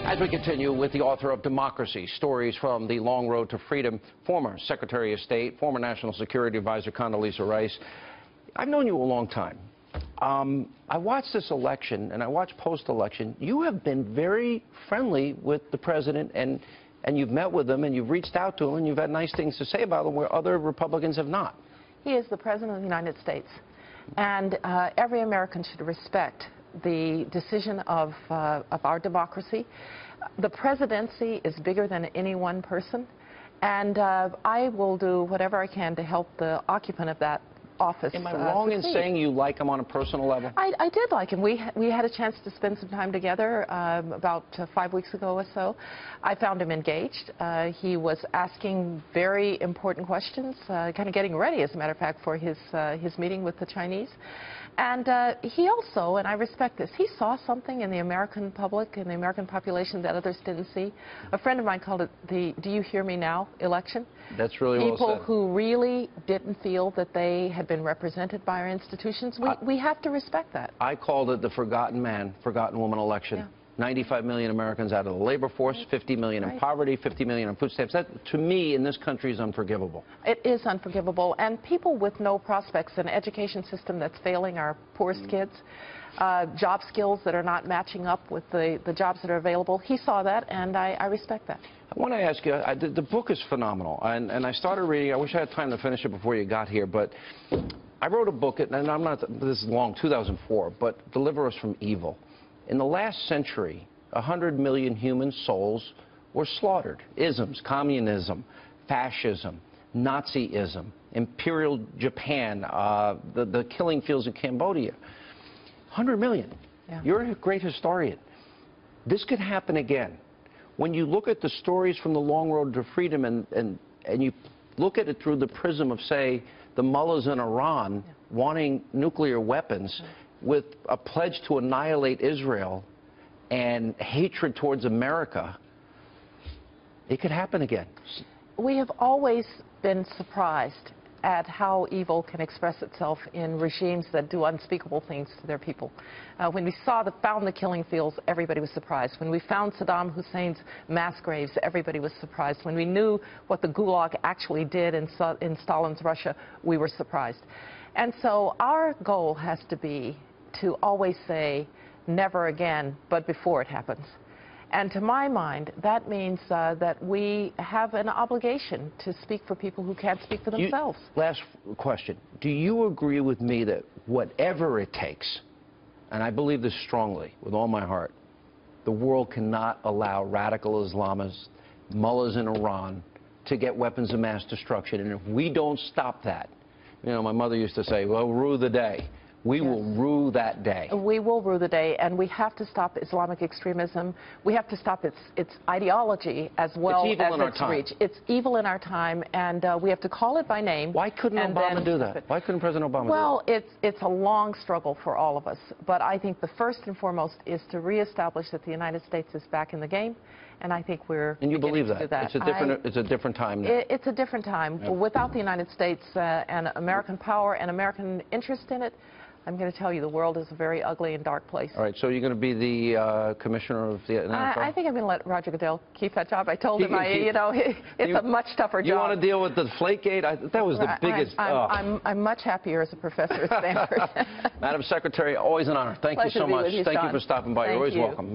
As we continue with the author of Democracy, Stories from the Long Road to Freedom, former Secretary of State, former National Security Advisor Condoleezza Rice. I've known you a long time. I watched this election, and I watched post-election. You have been very friendly with the president, and you've met with him, and you've reached out to him, and you've had nice things to say about him where other Republicans have not. He is the President of the United States, and every American should respect the decision of our democracy. The presidency is bigger than any one person, and I will do whatever I can to help the occupant of that office. Am I wrong in saying you like him on a personal level? I did like him. We had a chance to spend some time together about 5 weeks ago or so. I found him engaged. He was asking very important questions, kind of getting ready, as a matter of fact, for his meeting with the Chinese. And he also, and I respect this, he saw something in the American public, in the American population that others didn't see. A friend of mine called it the "Do you hear me now" election. That's really well said. People who really didn't feel that they had been represented by our institutions. We have to respect that. I called it the forgotten man, forgotten woman election. Yeah. 95 million Americans out of the labor force, 50 million in poverty, 50 million in food stamps. That, to me, in this country is unforgivable. It is unforgivable. And people with no prospects, an education system that's failing our poorest kids, job skills that are not matching up with the jobs that are available. He saw that, and I respect that. I want to ask you, the book is phenomenal, and I started reading. I wish I had time to finish it before you got here, but I wrote a book, and I'm not, this is long, 2004, but Deliver Us from Evil. In the last century, 100 million human souls were slaughtered. Isms, communism, fascism, Nazism, Imperial Japan, the killing fields of Cambodia. 100 million. Yeah. You're a great historian. This could happen again. When you look at the stories from the Long Road to Freedom and you look at it through the prism of, say, the mullahs in Iran wanting nuclear weapons, with a pledge to annihilate Israel and hatred towards America, it could happen again. We have always been surprised at how evil can express itself in regimes that do unspeakable things to their people. When we found the killing fields, everybody was surprised. When we found Saddam Hussein's mass graves, everybody was surprised. When we knew what the Gulag actually did in Stalin's Russia, we were surprised. And so our goal has to be to always say, never again, but before it happens. And to my mind, that means that we have an obligation to speak for people who can't speak for themselves. Last question. Do you agree with me that whatever it takes, and I believe this strongly with all my heart, the world cannot allow radical Islamists, mullahs in Iran, to get weapons of mass destruction? And if we don't stop that, you know, my mother used to say, well, rue the day. We will rue that day. We will rue the day, and we have to stop Islamic extremism. We have to stop its ideology as well as its reach. It's evil in our time, and we have to call it by name. Why couldn't Obama do that? Why couldn't President Obama do that? Well, it's a long struggle for all of us, but I think the first and foremost is to reestablish that the United States is back in the game. And I think we're And you believe that? It's a different time now. It's a different time. Yeah. Without the United States and American power and American interest in it, I'm going to tell you, the world is a very ugly and dark place. All right, so you're going to be the commissioner of the NFL? I think I'm going to let Roger Goodell keep that job. I told him, it's a much tougher job. You want to deal with the Deflategate? That was the biggest. I'm much happier as a professor at Stanford. Madam Secretary, always an honor. Thank you so much. Thank you for stopping by. You're always welcome.